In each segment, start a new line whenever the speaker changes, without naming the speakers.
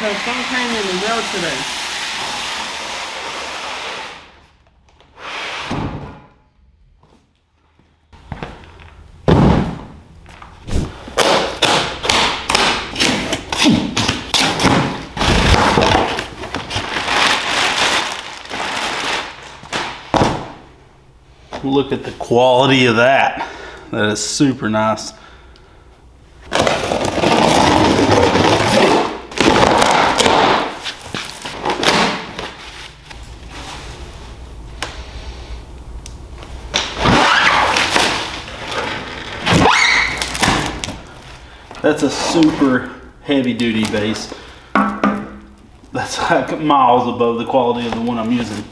because some came in the mail today.
Look at the quality of that. That is super nice. That's a super heavy duty base. That's like miles above the quality of the one I'm using.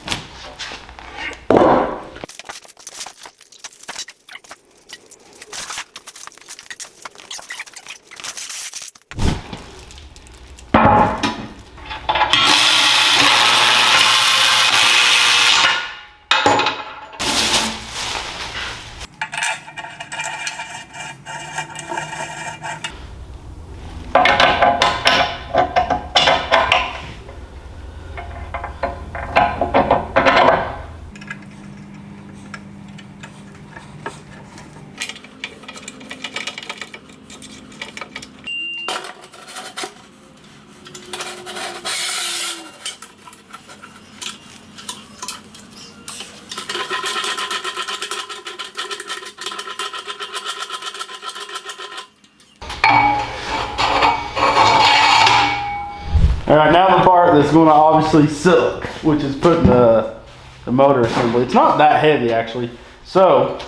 All right, now the part that's going to obviously suck, which is putting the motor assembly. It's not that heavy actually. So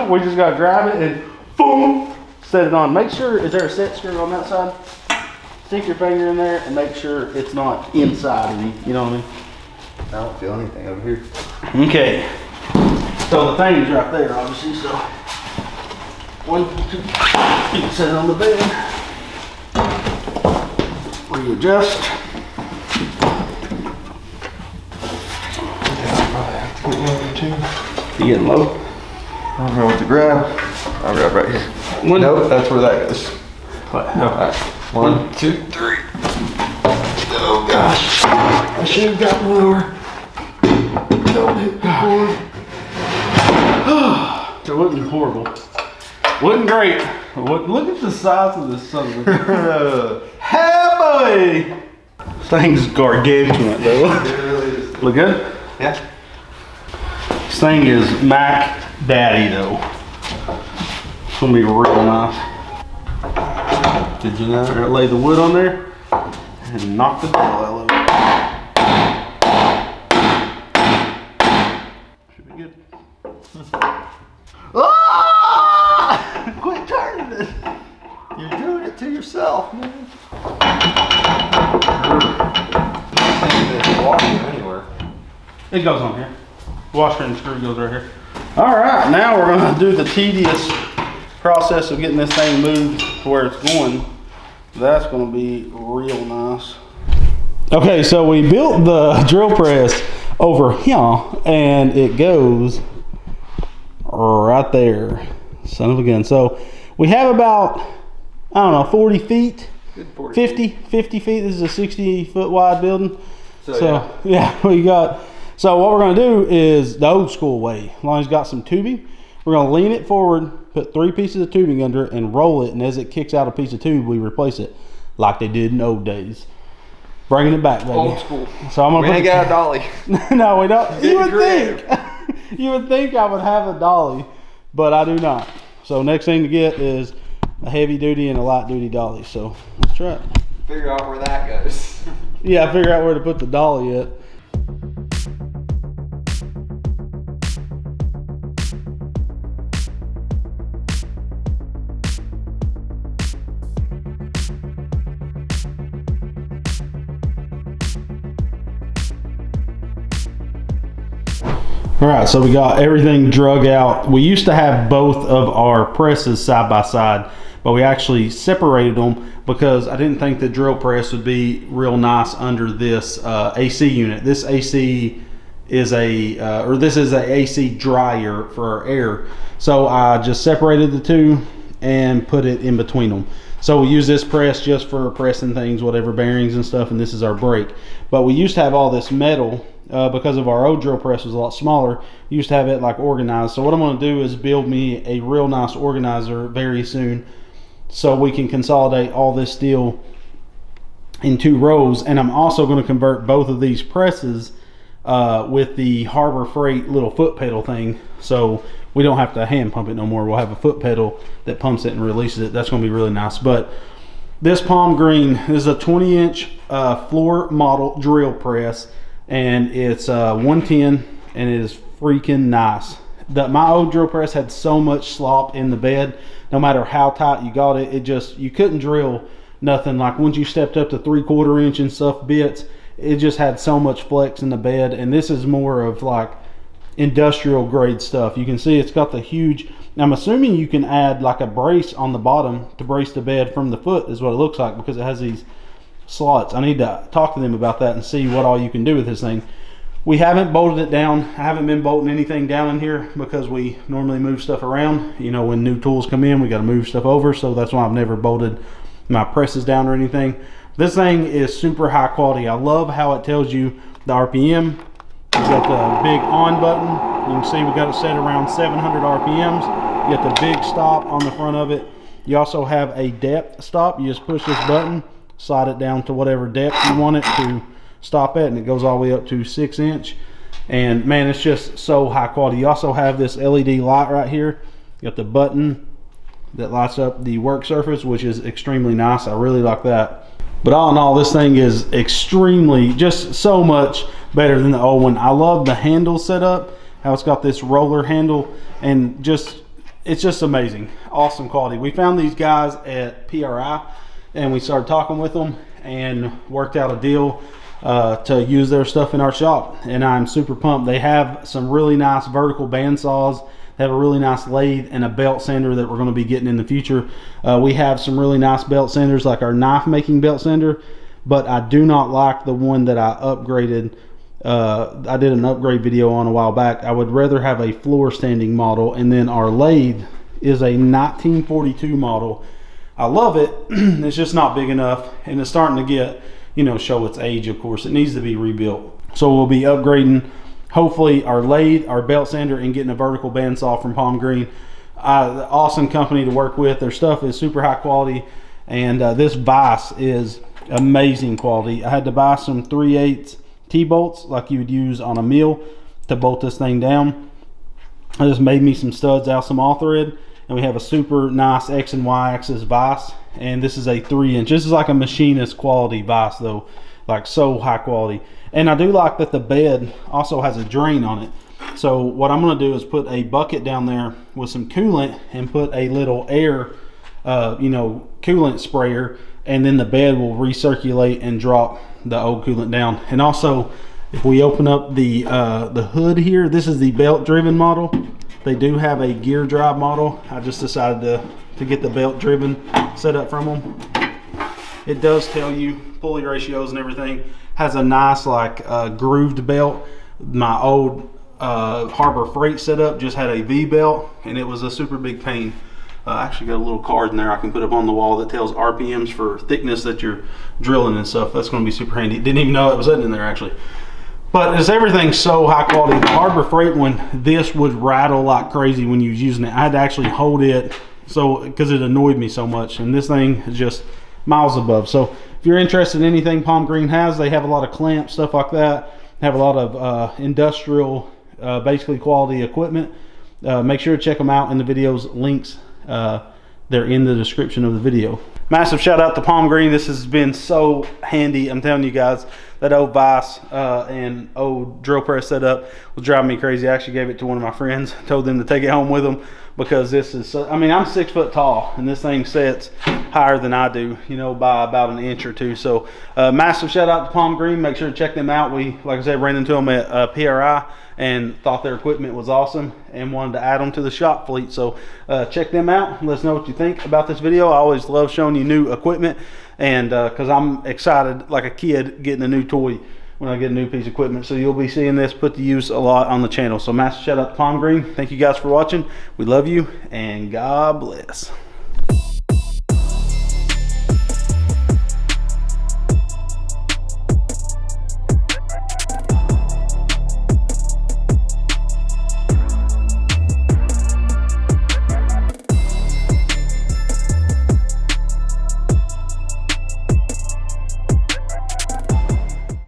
we just got to grab it and boom, set it on. Make sure, is there a set screw on that side? Stick your finger in there and make sure it's not inside of me, you know what I mean?
I don't feel anything over here.
Okay, so the thing is right there obviously, so 1, 2, you can set it on the bed. Readjust. You getting low?
I don't know what to grab. I'll grab right here. Nope, that's where that goes.
What? No.
Right. 1, 2, 3. Oh gosh. I should have gotten lower. Don't hit the board.
So it wasn't horrible. Wasn't great. Look at the size of this son of a... Hey boy! This thing's gargantuan though.
It really is.
Look good?
Yeah.
This thing is Mac Daddy though. It's gonna be real nice.
Did you know?
I'm gonna lay the wood on there and knock the hell out of it. Should be good. Ah! Quit turning it.
You're doing it to yourself, man. Anywhere.
It goes on here. Washer and screw goes right here. All right, now we're gonna do the tedious process of getting this thing moved to where it's going. That's gonna be real nice. Okay, so we built the drill press over here and it goes right there. Son of a gun. So we have about, I don't know, 40 feet,
Good 40
50 feet. This is a 60-foot wide building.
So
yeah, we got, so what we're gonna do is the old school way. As long as it's got some tubing, we're gonna lean it forward, put 3 pieces of tubing under it and roll it, and as it kicks out a piece of tube, we replace it like they did in old days. Bringing it back, baby.
Old school.
So I'm gonna
We ain't got a dolly.
No, we don't. You would
Getting
think, you would think I would have a dolly, but I do not. So next thing to get is a heavy duty and a light duty dolly. So let's try it.
Figure out where that goes.
Yeah, figure out where to put the dolly at. All right, so we got everything drug out. We used to have both of our presses side by side, but we actually separated them because I didn't think the drill press would be real nice under this AC unit. This AC is this is a AC dryer for our air. So I just separated the two and put it in between them. So we use this press just for pressing things, whatever bearings and stuff, and this is our brake. But we used to have all this metal because of our old drill press was a lot smaller. We used to have it like organized. So what I'm going to do is build me a real nice organizer very soon, so we can consolidate all this steel in 2 rows. And I'm also going to convert both of these presses with the Harbor Freight little foot pedal thing, so we don't have to hand pump it no more. We'll have a foot pedal that pumps it and releases it. That's going to be really nice. But this Palmgren is a 20-inch floor model drill press, and it's 110, and it is freaking nice. My old drill press had so much slop in the bed. No matter how tight you got it, you couldn't drill nothing. Like once you stepped up to 3/4 inch and stuff bits, it just had so much flex in the bed. And this is more of like industrial grade stuff. You can see it's got the huge, I'm assuming you can add like a brace on the bottom to brace the bed from the foot, is what it looks like, because it has these slots. I need to talk to them about that and see what all you can do with this thing. We haven't bolted it down. I haven't been bolting anything down in here because we normally move stuff around. You know, when new tools come in, we got to move stuff over, so that's why I've never bolted my presses down or anything. This thing is super high quality. I love how it tells you the RPM. We've got the big on button. You can see we got it set around 700 RPMs. You got the big stop on the front of it. You also have a depth stop. You just push this button, slide it down to whatever depth you want it to stop at, and it goes all the way up to 6 inch. And man, it's just so high quality. You also have this LED light right here. You got the button that lights up the work surface, which is extremely nice. I really like that. But all in all, this thing is extremely, just so much better than the old one. I love the handle setup, how it's got this roller handle, and it's just amazing. Awesome quality. We found these guys at PRI, and we started talking with them and worked out a deal to use their stuff in our shop, and I'm super pumped. They have some really nice vertical bandsaws. They have a really nice lathe and a belt sander that we're going to be getting in the future. We have some really nice belt sanders, like our knife making belt sander, but I do not like the one that I upgraded. I did an upgrade video on a while back. I would rather have a floor standing model, and then our lathe is a 1942 model. I love it. It's just not big enough, and it's starting to get, you know, show its age. Of course, it needs to be rebuilt. So we'll be upgrading hopefully our lathe, our belt sander, and getting a vertical bandsaw from Palmgren. Awesome company to work with. Their stuff is super high quality, and this vise is amazing quality. I had to buy some 3/8 T-bolts like you would use on a mill to bolt this thing down. I just made me some studs out of some all thread, and we have a super nice X and Y axis vise, and this is a 3-inch. This is like a machinist quality vise though, like so high quality. And I do like that the bed also has a drain on it. So what I'm going to do is put a bucket down there with some coolant and put a little air, you know, coolant sprayer, and then the bed will recirculate and drop the old coolant down. And also, if we open up the hood here, this is the belt driven model. They do have a gear drive model. I just decided to get the belt driven set up from them. It does tell you pulley ratios and everything. Has a nice like grooved belt. My old Harbor Freight setup just had a V belt, and it was a super big pain. I actually got a little card in there I can put up on the wall that tells RPMs for thickness that you're drilling and stuff. That's going to be super handy. Didn't even know it was in there actually. But it's everything's so high quality. The Harbor Freight one, this would rattle like crazy when you was using it. I had to actually hold it because it annoyed me so much, and this thing is just miles above. So if you're interested in anything Palmgren has, they have a lot of clamps, stuff like that. They have a lot of industrial, basically quality equipment. Make sure to check them out in the video's links. They're in the description of the video. Massive shout out to Palmgren. This has been so handy. I'm telling you guys, that old vise and old drill press setup was driving me crazy. I actually gave it to one of my friends, told them to take it home with them, because this is so, I mean, I'm 6 foot tall, and this thing sets higher than I do, you know, by about an inch or two. So massive shout out to Palmgren. Make sure to check them out. We, like I said, ran into them at PRI and thought their equipment was awesome and wanted to add them to the shop fleet. So check them out. Let us know what you think about this video. I always love showing you new equipment, and because I'm excited like a kid getting a new toy when I get a new piece of equipment. So you'll be seeing this put to use a lot on the channel. So massive shout out to Palmgren. Thank you guys for watching. We love you, and God bless.